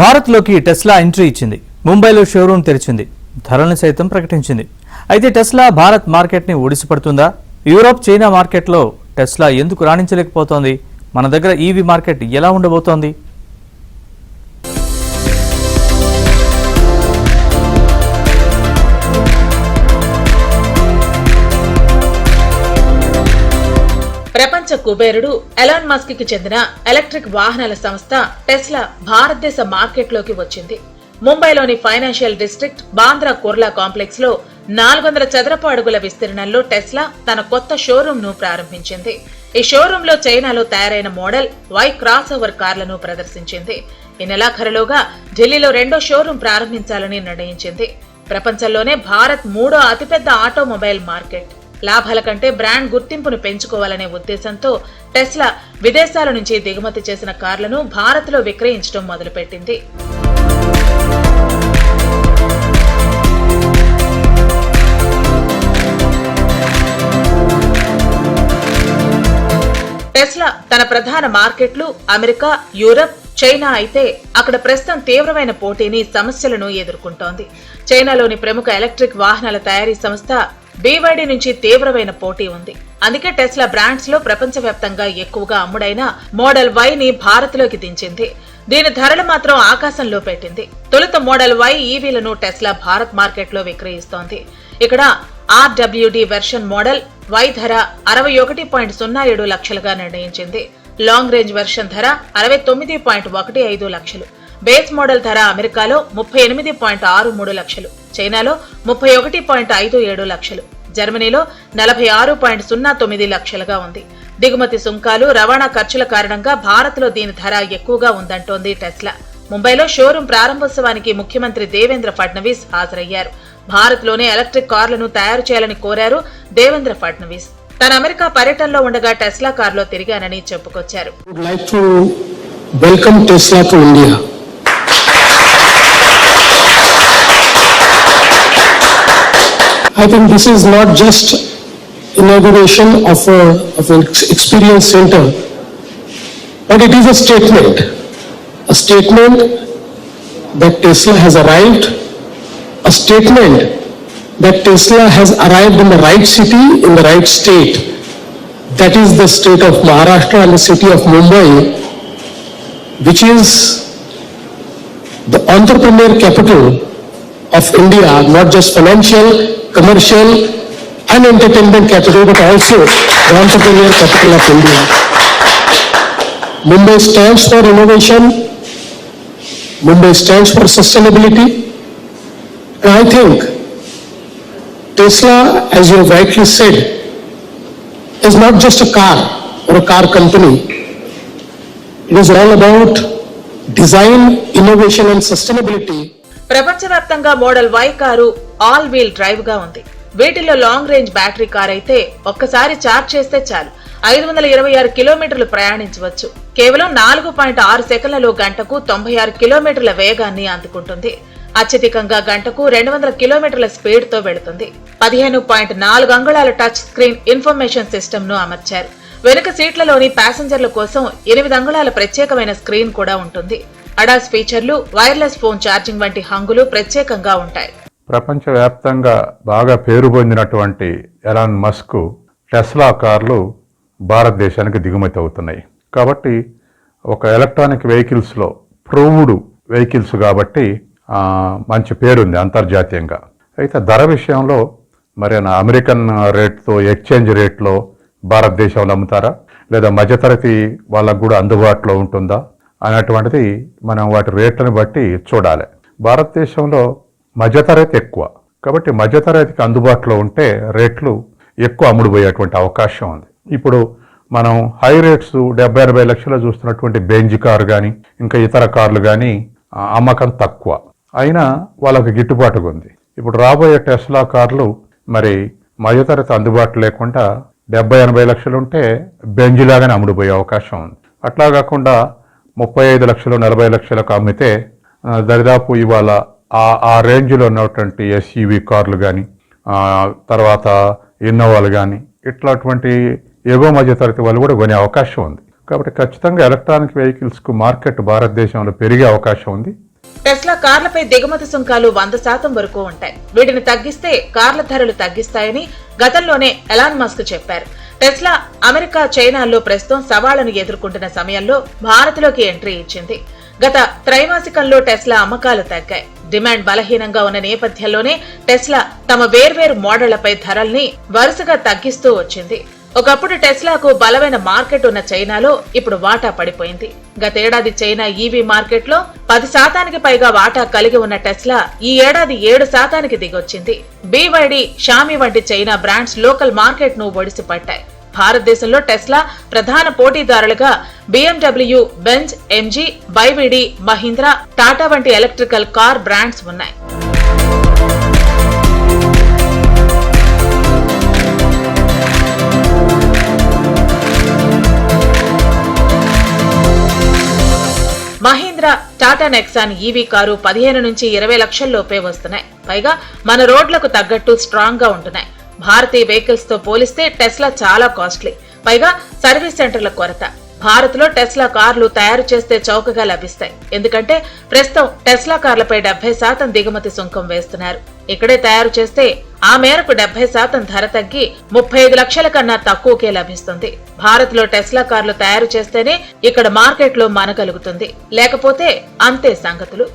భారత్లోకి Tesla entry ఇచ్చింది. ముంబైలో showroom తెరిచింది. ధరలను సైతం ప్రకటించింది. అయితే టెస్లా భారత్ మార్కెట్ని ఒడిసిపడుతుందా? యూరోప్, చైనా మార్కెట్లో టెస్లా ఎందుకు రాణించలేకపోతోంది? మన దగ్గర ఈవీ మార్కెట్ ఎలా ఉండబోతోంది? ప్రపంచ కుబేరుడు ఎలాన్ మస్క్ కి చెందిన ఎలక్ట్రిక్ వాహనాల సంస్థ టెస్లా భారతదేశ మార్కెట్లోకి వచ్చింది. ముంబైలోని financial district Bandra Kurla complex లో 400 చదరపు అడుగుల విస్తీర్ణంలో టెస్లా తన కొత్త షోరూమ్ ను ప్రారంభించింది. ఈ షోరూమ్ లో చైనాలో తయారైన మోడల్ వై క్రాస్ ఓవర్ కార్లను ప్రదర్శించింది. ఈ నెలాఖరులోగా ఢిల్లీలో రెండో షోరూమ్ ప్రారంభించాలని నిర్ణయించింది. ప్రపంచంలోనే భారత్ మూడో అతిపెద్ద ఆటోమొబైల్ మార్కెట్. లాభాల కంటే బ్రాండ్ గుర్తింపును పెంచుకోవాలనే ఉద్దేశంతో టెస్లా విదేశాల నుంచి దిగుమతి చేసిన కార్లను భారత్లో విక్రయించడం మొదలుపెట్టింది. టెస్లా తన ప్రధాన మార్కెట్లు అమెరికా, యూరప్, చైనా అయితే అక్కడ ప్రస్తుతం తీవ్రమైన పోటీని, సమస్యలను ఎదుర్కొంటోంది. చైనాలోని ప్రముఖ ఎలక్ట్రిక్ వాహనాల తయారీ సంస్థ BYD నుంచి తీవ్రమైన పోటీ ఉంది. అందుకే టెస్లా బ్రాండ్స్ లో ప్రపంచవ్యాప్తంగా ఎక్కువగా అమ్ముడైన మోడల్ Y ని భారత్ లోకి దించింది. దీని ధరలు మాత్రం ఆకాశంలో పెట్టింది. తొలుత మోడల్ Y ఈవీలను టెస్లా భారత్ మార్కెట్ లో విక్రయిస్తోంది. ఇక్కడ RWD వెర్షన్ మోడల్ Y ధర 61.07 లక్షలుగా నిర్ణయించింది. లాంగ్ రేంజ్ వెర్షన్ ధర 69.15 లక్షలు. బేస్ మోడల్ ధర అమెరికాలో 38.63 లక్షలు, చైనాలో 31.57 లక్షలు, జర్మనీలో 46.09 లక్షలుగా ఉంది. దిగుమతి సుంకాలు, రవాణా ఖర్చుల కారణంగా భారత్లో దీని ధర ఎక్కువగా ఉందంటోంది టెస్లా. ముంబైలో షోరూం ప్రారంభోత్సవానికి ముఖ్యమంత్రి దేవేంద్ర ఫడ్నవీస్ హాజరయ్యారు. భారత్లోనే ఎలక్ట్రిక్ కార్లను తయారు చేయాలని కోరారు దేవేంద్ర ఫడ్నవీస్. తన అమెరికా పర్యటనలో ఉండగా టెస్లా కారులో తిరిగానని చెప్పుకొచ్చారు. I think this is not just inauguration of an experience center, but it is a statement that Tesla has arrived, a statement that Tesla has arrived in the right city, in the right state. That is the state of Maharashtra and the city of Mumbai, which is the entrepreneur capital of India, not just financial, commercial and entertainment capital, but also the entrepreneur capital of India. Mumbai stands for innovation. Mumbai stands for sustainability. And I think Tesla, as you have rightly said, is not just a car or a car company. It is all about design, innovation and sustainability. ప్రపంచవ్యాప్తంగా model Y car all wheel drive గా ఉంది. వీటిల్లో long range battery car అయితే ఒక్కసారి charge చేస్తే చాలు 526 కిలోమీటర్లు ప్రయాణించవచ్చు. కేవలం 4.6 సెకన్లలో గంటకు 96 కిలోమీటర్ల వేగాన్ని అందుకుంటుంది. అత్యధికంగా గంటకు 200 కిలోమీటర్ల స్పీడ్ తో వెళుతుంది. 15.4 అంగుళాల టచ్ స్క్రీన్ ఇన్ఫర్మేషన్ సిస్టమ్ ను అమర్చారు. వెనుక సీట్లలోని ప్యాసింజర్ల కోసం 8 అంగుళాల ప్రత్యేకమైన స్క్రీన్ కూడా ఉంటుంది. అడాస్ ఫీచర్లు, వైర్లెస్ ఫోన్ ఛార్జింగ్ వంటి హంగులు ప్రత్యేకంగా ఉంటాయి. ప్రపంచవ్యాప్తంగా బాగా పేరు పొందినటువంటి ఎలాన్ మస్క్ టెస్లా కార్లు భారతదేశానికి దిగుమతి అవుతున్నాయి. కాబట్టి ఒక ఎలక్ట్రానిక్ వెహికల్స్లో ప్రూవ్డ్ వెహికల్స్ కాబట్టి మంచి పేరుంది అంతర్జాతీయంగా. అయితే ధర విషయంలో మరి అమెరికన్ రేట్తో, ఎక్స్చేంజ్ రేట్లో భారతదేశంలో అమ్ముతారా, లేదా మధ్యతరగతి వాళ్ళకు కూడా అందుబాటులో ఉంటుందా అనేటువంటిది మనం వాటి రేట్లను బట్టి చూడాలి. భారతదేశంలో మధ్యతరగతి ఎక్కువ కాబట్టి మధ్యతరగతికి అందుబాటులో ఉంటే రేట్లు ఎక్కువ అమ్ముడుపోయేటువంటి అవకాశం ఉంది. ఇప్పుడు మనం హై రేట్స్ 70-80 లక్షలు చూస్తున్నటువంటి బెంజ్ కారు కానీ ఇంకా ఇతర కార్లు కానీ అమ్మకం తక్కువ అయినా వాళ్ళకి గిట్టుబాటుగా ఉంది. ఇప్పుడు రాబోయే టెస్లా కార్లు మరి మధ్యతరగతి అందుబాటు లేకుండా 70-80 లక్షలు ఉంటే బెంజ్ లాగానే అమ్ముడుపోయే అవకాశం ఉంది. అట్లా కాకుండా 35 లక్షలు 40 లక్షలకు అమ్మితే దరిదాపు ఇవాళ ఆ రేంజ్లో ఉన్నటువంటి SUV కార్లు కానీ తర్వాత ఇన్నోవాలు కానీ ఇట్లాంటి ఎగువ మధ్య తరగతి వాళ్ళు కూడా కొనే అవకాశం ఉంది. కాబట్టి ఖచ్చితంగా ఎలక్ట్రానిక్ వెహికల్స్కు మార్కెట్ భారతదేశంలో పెరిగే అవకాశం ఉంది. టెస్లా కార్లపై దిగుమతి సుంకాలు 100% వరకు ఉంటాయి. వీటిని తగ్గిస్తే కార్ల ధరలు తగ్గిస్తాయని గతంలోనే ఎలాన్ మస్క్ చెప్పారు. టెస్లా అమెరికా, చైనాల్లో ప్రస్తుతం సవాళ్లను ఎదుర్కొంటున్న సమయంలో భారత్లోకి ఎంట్రీ ఇచ్చింది. గత త్రైమాసికంలో టెస్లా అమ్మకాలు తగ్గాయి. డిమాండ్ బలహీనంగా ఉన్న నేపథ్యంలోనే టెస్లా తమ వేర్వేరు మోడళ్లపై ధరల్ని వరుసగా తగ్గిస్తూ వచ్చింది. ఒకప్పుడు టెస్లాకు బలమైన మార్కెట్ ఉన్న చైనాలో ఇప్పుడు వాటా పడిపోయింది. గతేడాది చైనా ఈవీ మార్కెట్లో 10% పైగా వాటా కలిగి ఉన్న టెస్లా ఈ ఏడాది 7% దిగొచ్చింది. BYD, షామీ వంటి చైనా బ్రాండ్స్ లోకల్ మార్కెట్ ను ఒడిసిపట్టాయి. భారతదేశంలో టెస్లా ప్రధాన పోటీదారులుగా BMW, Benz, MG, BYD, Mahindra, Tata వంటి ఎలక్ట్రికల్ కార్ బ్రాండ్స్ ఉన్నాయి. Mahindra, Tata Nexon EV car 15 నుంచి 20 లక్షల లోపే వస్తున్నాయి. పైగా మన రోడ్లకు తగ్గట్టు స్ట్రాంగ్ గా ఉంటున్నాయి. భారతీయ వెహికల్స్ తో పోలిస్తే టెస్లా చాలా కాస్ట్లీ. పైగా సర్వీస్ సెంటర్ల కొరత. భారత్ లో టెస్లా కార్లు తయారు చేస్తే చౌకగా లభిస్తాయి. ఎందుకంటే ప్రస్తుతం టెస్లా కార్లపై 70% దిగుమతి సుంకం వేస్తున్నారు. ఇక్కడే తయారు చేస్తే ఆ మేరకు 70% ధర తగ్గి 35 లక్షల కన్నా తక్కువకే లభిస్తుంది. భారత్ లో టెస్లా కార్లు తయారు చేస్తేనే ఇక్కడ మార్కెట్లో మనగలుగుతుంది. లేకపోతే అంతే సంగతులు.